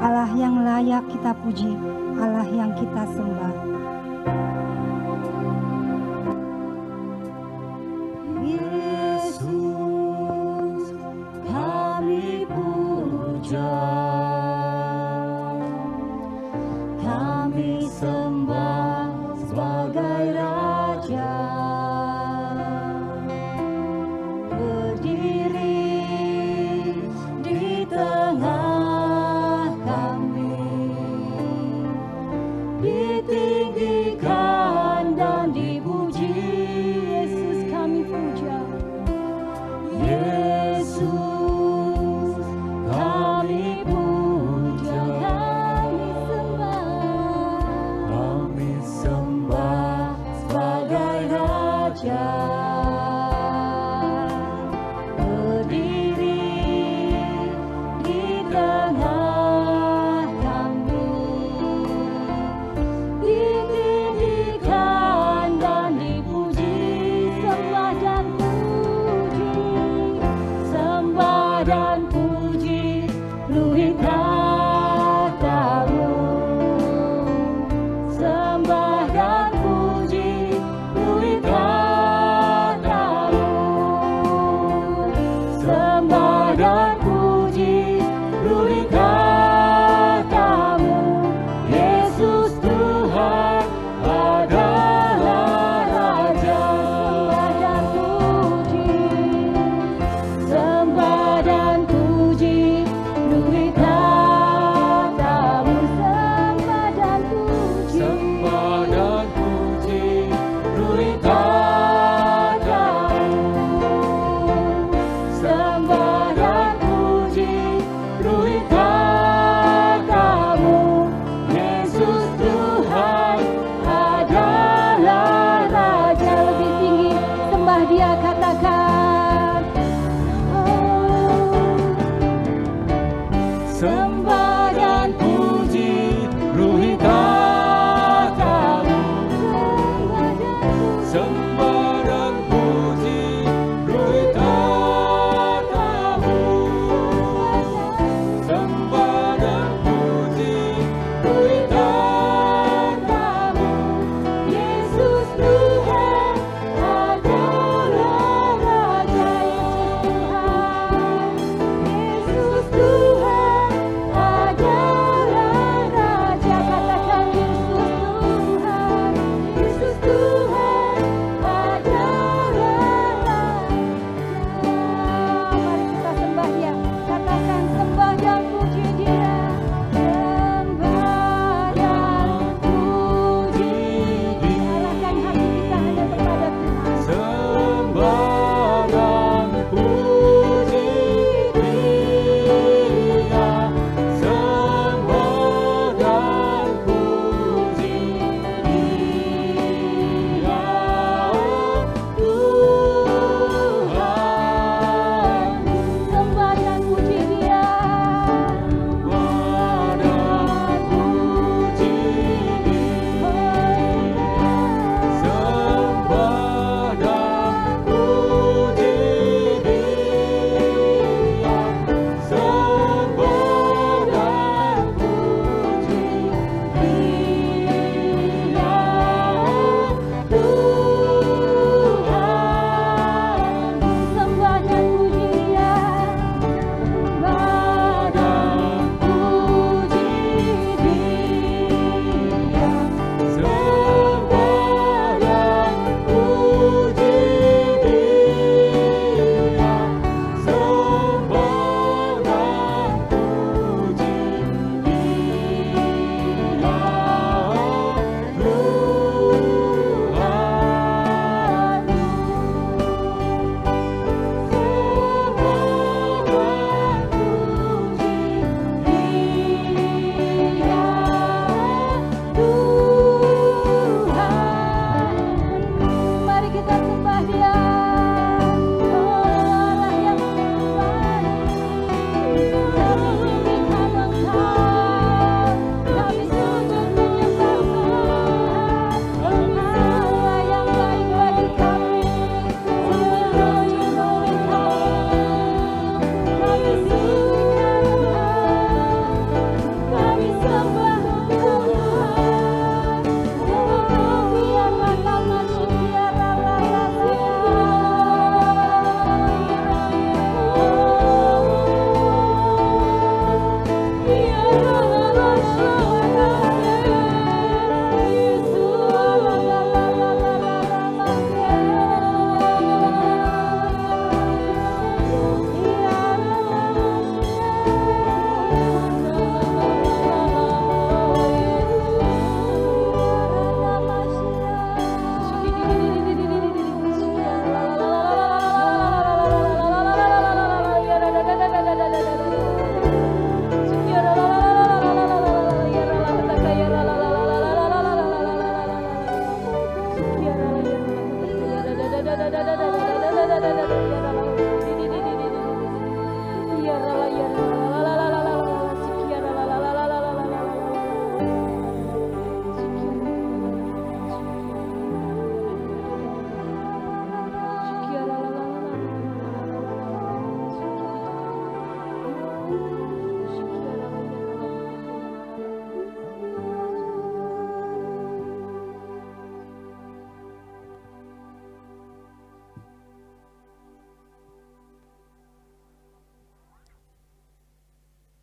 [SPEAKER 1] Allah yang layak kita puji, Allah yang kita sembah.
[SPEAKER 2] Yesus, kami puja, kami sembah sebagai Raja. Berdiri di tengah kami, ditinggikan dan dipuji. Yesus kami puja, Yesus kami puja, kami sembah sebagai Raja. Berdiri di tengah kami, ditinggikan dan dipuji. Sembah dan puji, sembah dan puji, luhur tahtamu. Sembah dan puji, luhur tahtamu. Sembah dan puji, luhur tahtamu. Yesus Tuhan adalah Raja. Sembah dan puji, luhur tahtamu. Sembah dan puji, sembah dan puji, luhur tahtamu. Sembah dan puji, luhur tahtamu.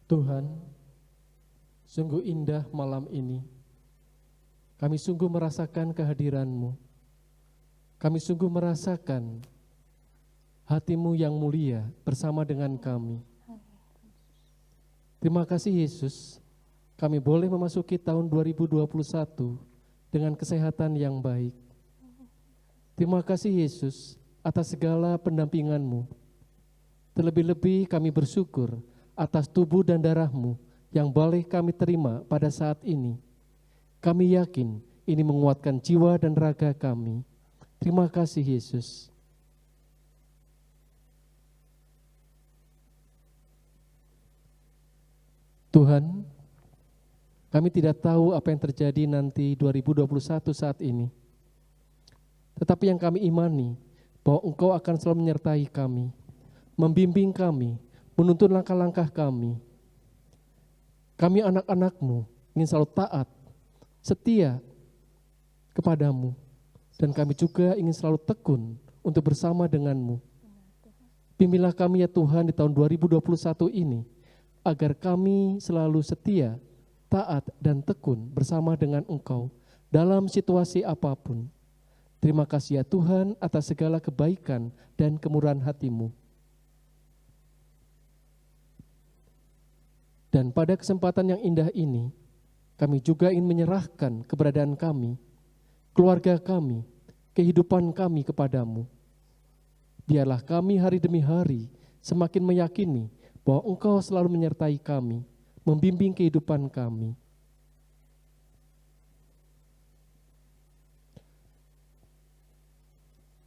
[SPEAKER 3] Tuhan, sungguh indah malam ini. Kami sungguh merasakan kehadiran-Mu. Kami sungguh merasakan hati-Mu yang mulia bersama dengan kami. Terima kasih Yesus, kami boleh memasuki tahun 2021 dengan kesehatan yang baik. Terima kasih Yesus atas segala pendampingan-Mu. Terlebih-lebih kami bersyukur atas tubuh dan darah-Mu yang boleh kami terima pada saat ini. Kami yakin ini menguatkan jiwa dan raga kami. Terima kasih Yesus. Tuhan, kami tidak tahu apa yang terjadi nanti 2021 saat ini. Tetapi yang kami imani bahwa Engkau akan selalu menyertai kami, membimbing kami, menuntun langkah-langkah kami. Kami anak-anak-Mu ingin selalu taat, setia kepada-Mu. Dan kami juga ingin selalu tekun untuk bersama dengan-Mu. Bimbinglah kami ya Tuhan di tahun 2021 ini, agar kami selalu setia, taat dan tekun bersama dengan Engkau dalam situasi apapun. Terima kasih ya Tuhan atas segala kebaikan dan kemurahan hati-Mu. Dan pada kesempatan yang indah ini, kami juga ingin menyerahkan keberadaan kami, keluarga kami, kehidupan kami kepada-Mu. Biarlah kami hari demi hari semakin meyakini bahwa Engkau selalu menyertai kami, membimbing kehidupan kami.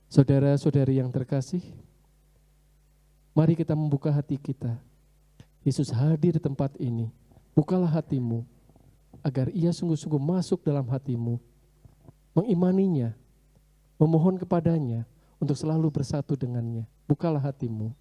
[SPEAKER 3] Saudara-saudari yang terkasih, mari kita membuka hati kita. Yesus hadir di tempat ini. Bukalah hatimu, agar ia sungguh-sungguh masuk dalam hatimu, mengimaninya, memohon kepadanya untuk selalu bersatu dengannya. Bukalah hatimu.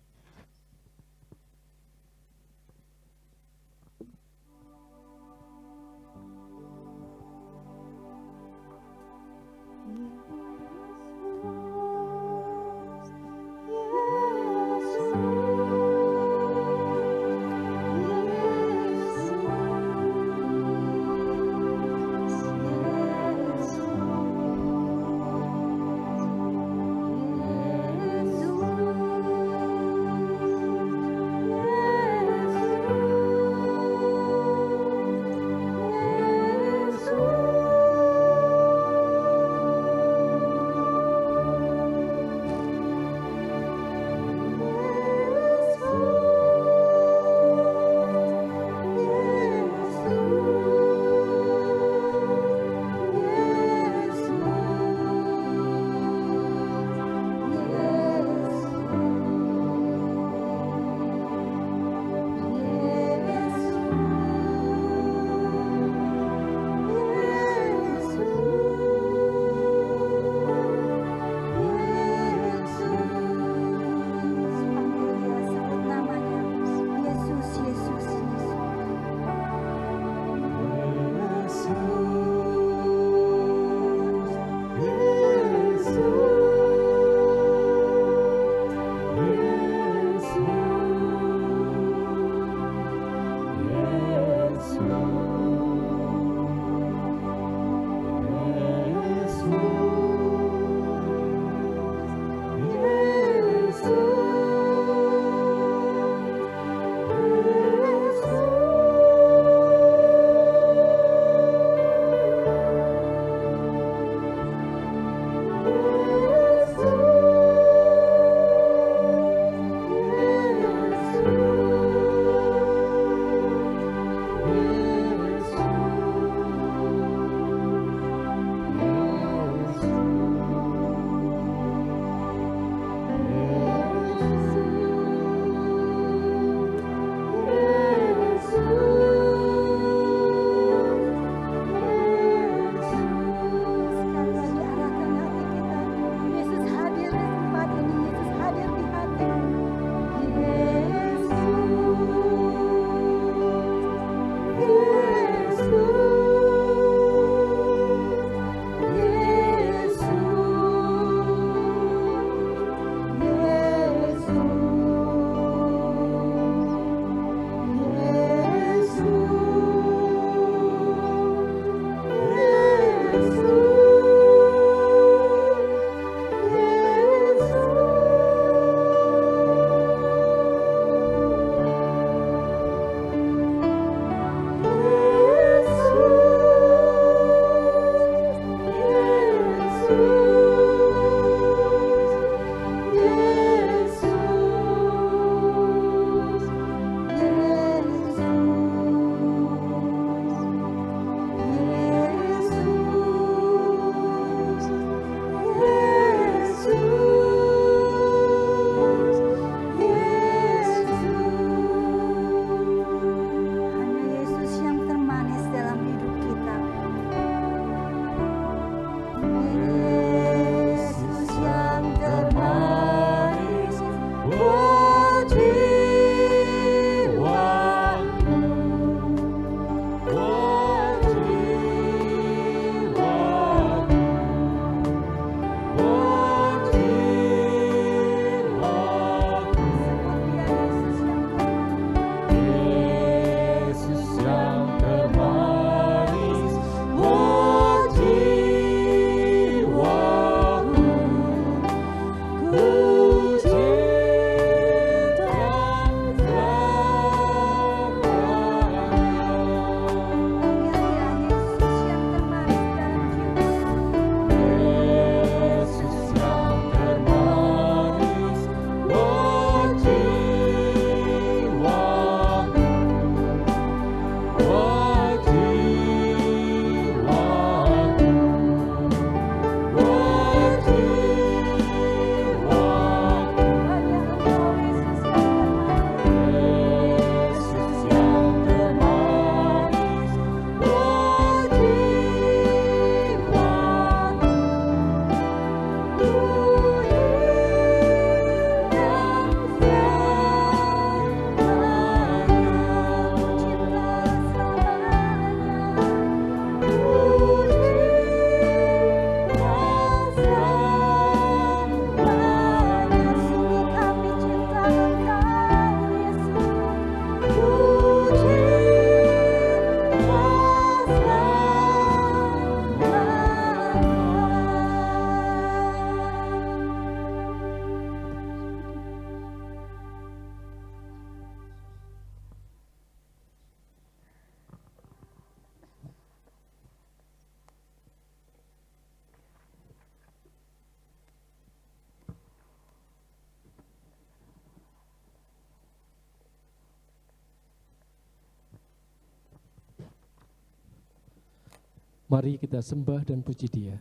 [SPEAKER 3] Mari kita sembah dan puji Dia.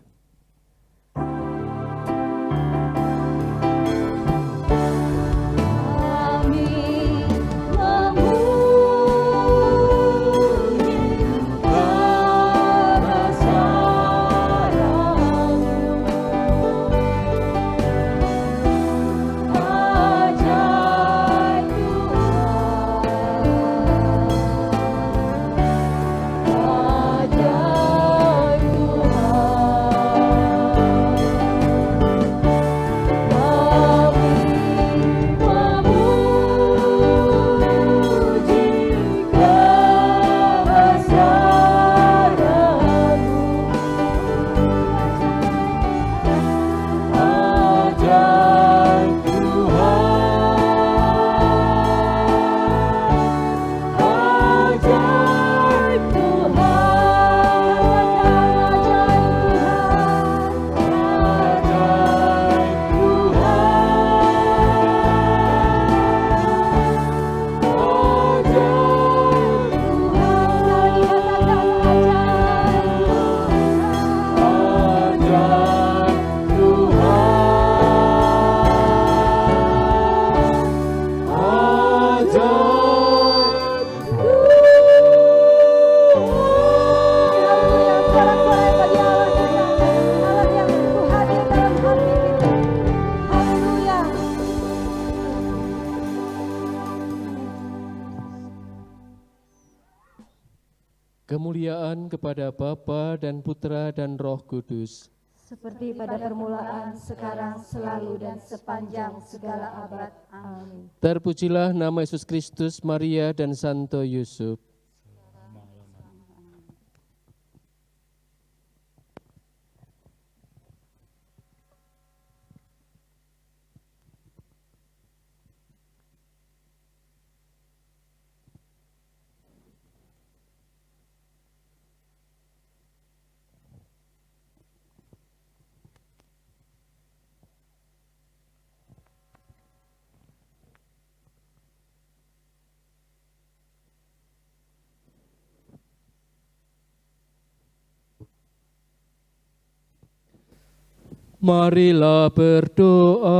[SPEAKER 3] Kemuliaan kepada Bapa dan Putra dan Roh Kudus.
[SPEAKER 2] Seperti pada permulaan, sekarang, selalu, dan sepanjang segala abad. Amin.
[SPEAKER 3] Terpujilah nama Yesus Kristus, Maria, dan Santo Yusuf. Marilah berdoa.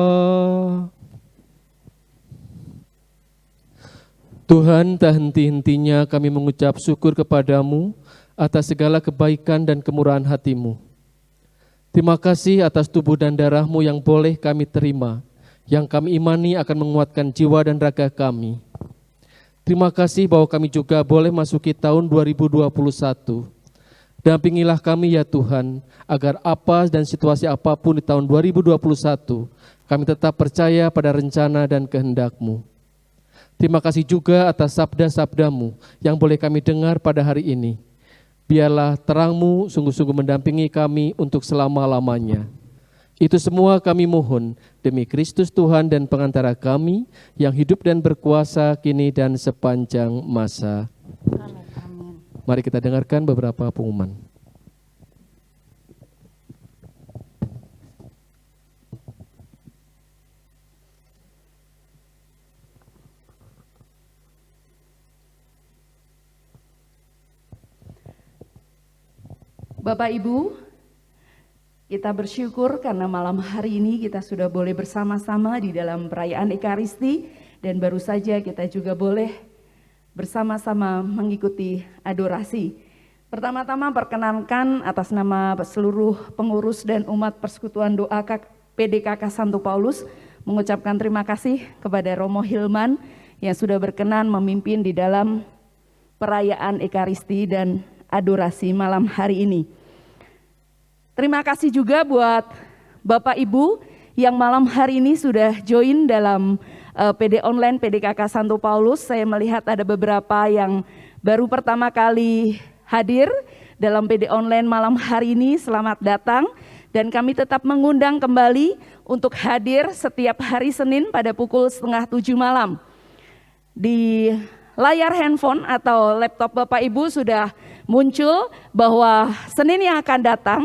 [SPEAKER 3] Tuhan, tak henti-hentinya kami mengucap syukur kepadamu atas segala kebaikan dan kemurahan hati-Mu. Terima kasih atas tubuh dan darah-Mu yang boleh kami terima, yang kami imani akan menguatkan jiwa dan raga kami. Terima kasih bahwa kami juga boleh masuki tahun 2021. Dampingilah kami ya Tuhan, agar apa dan situasi apapun di tahun 2021, kami tetap percaya pada rencana dan kehendak-Mu. Terima kasih juga atas sabda-sabda-Mu yang boleh kami dengar pada hari ini. Biarlah terang-Mu sungguh-sungguh mendampingi kami untuk selama-lamanya. Itu semua kami mohon demi Kristus Tuhan dan pengantara kami yang hidup dan berkuasa kini dan sepanjang masa.
[SPEAKER 2] Amin.
[SPEAKER 3] Mari kita dengarkan beberapa pengumuman.
[SPEAKER 6] Bapak Ibu, kita bersyukur karena malam hari ini kita sudah boleh bersama-sama di dalam perayaan Ekaristi, dan baru saja kita juga boleh bersama-sama mengikuti adorasi. Pertama-tama perkenankan atas nama seluruh pengurus dan umat Persekutuan Doa PDKK Santo Paulus mengucapkan terima kasih kepada Romo Hilman yang sudah berkenan memimpin di dalam perayaan Ekaristi dan adorasi malam hari ini. Terima kasih juga buat Bapak Ibu yang malam hari ini sudah join dalam PD online PDKK Santo Paulus. Saya melihat ada beberapa yang baru pertama kali hadir dalam PD online malam hari ini. Selamat datang, dan kami tetap mengundang kembali untuk hadir setiap hari Senin pada pukul 6:30 malam. Di layar handphone atau laptop Bapak Ibu sudah muncul bahwa Senin yang akan datang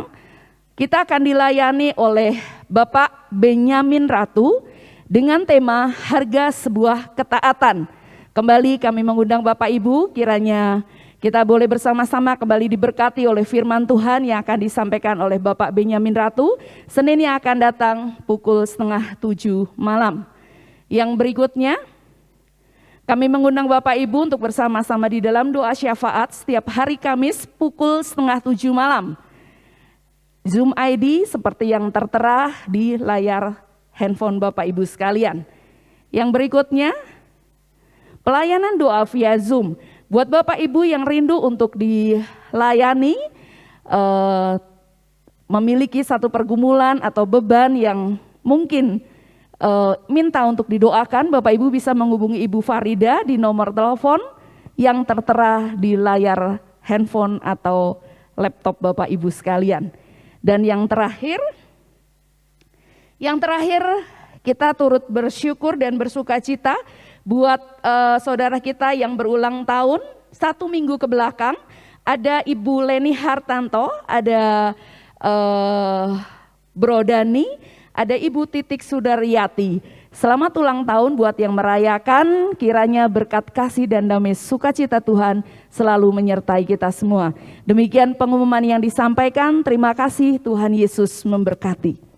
[SPEAKER 6] kita akan dilayani oleh Bapak Benyamin Ratu dengan tema harga sebuah ketaatan. Kembali kami mengundang Bapak Ibu, kiranya Kita boleh bersama-sama kembali diberkati oleh firman Tuhan yang akan disampaikan oleh Bapak Benyamin Ratu, Senin yang akan datang pukul 6:30 malam. Yang berikutnya, kami mengundang Bapak Ibu untuk bersama-sama di dalam doa syafaat setiap hari Kamis pukul 6:30 malam. Zoom ID seperti yang tertera di layar handphone Bapak Ibu sekalian. Yang berikutnya, pelayanan doa via Zoom. Buat Bapak Ibu yang rindu untuk dilayani, memiliki satu pergumulan atau beban yang mungkin minta untuk didoakan, Bapak Ibu bisa menghubungi Ibu Farida di nomor telepon yang tertera di layar handphone atau laptop Bapak Ibu sekalian. Dan yang terakhir kita turut bersyukur dan bersukacita buat saudara kita yang berulang tahun 1 minggu ke belakang. Ada Ibu Leni Hartanto, ada Bro Dani, ada Ibu Titik Sudaryati. Selamat ulang tahun buat yang merayakan, kiranya berkat kasih dan damai sukacita Tuhan selalu menyertai kita semua. Demikian pengumuman yang disampaikan, terima kasih, Tuhan Yesus memberkati.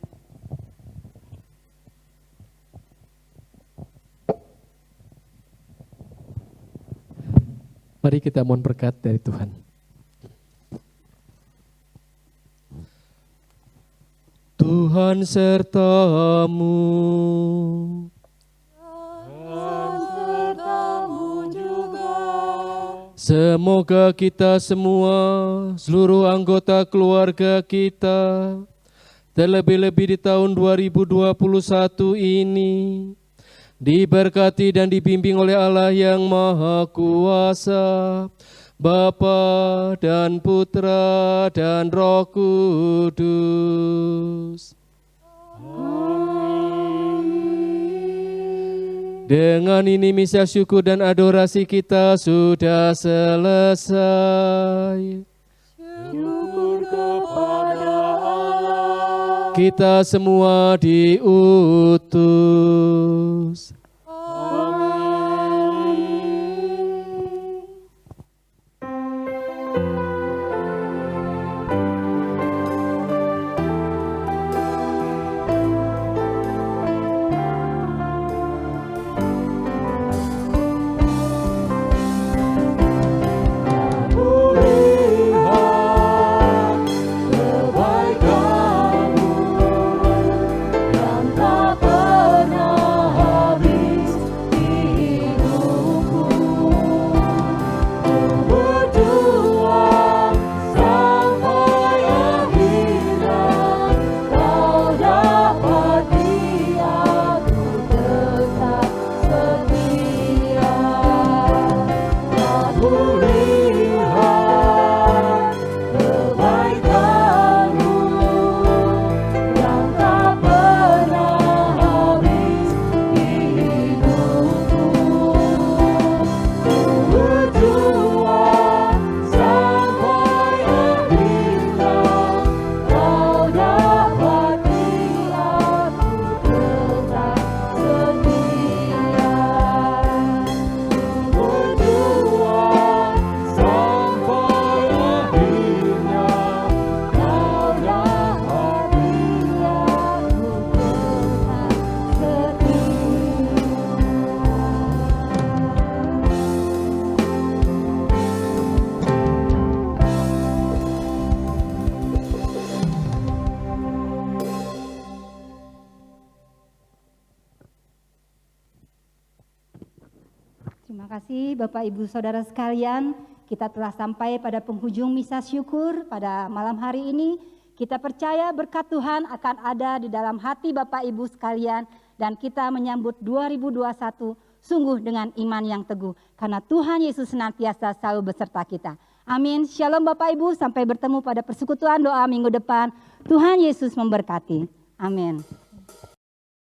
[SPEAKER 3] Mari kita mohon berkat dari Tuhan. Tuhan sertamu. Semoga kita semua, seluruh anggota keluarga kita, terlebih-lebih di tahun 2021 ini, diberkati dan dibimbing oleh Allah yang Maha Kuasa, Bapa dan Putra dan Roh Kudus. Dengan ini misa syukur dan adorasi kita sudah selesai.
[SPEAKER 5] Syukur kepada Allah.
[SPEAKER 3] Kita semua diutus.
[SPEAKER 1] Terima kasih Bapak Ibu Saudara sekalian, kita telah sampai pada penghujung misa syukur pada malam hari ini. Kita percaya berkat Tuhan akan ada di dalam hati Bapak Ibu sekalian dan kita menyambut 2021 sungguh dengan iman yang teguh karena Tuhan Yesus senantiasa selalu beserta kita. Amin. Shalom Bapak Ibu, sampai bertemu pada persekutuan doa minggu depan. Tuhan Yesus memberkati. Amin.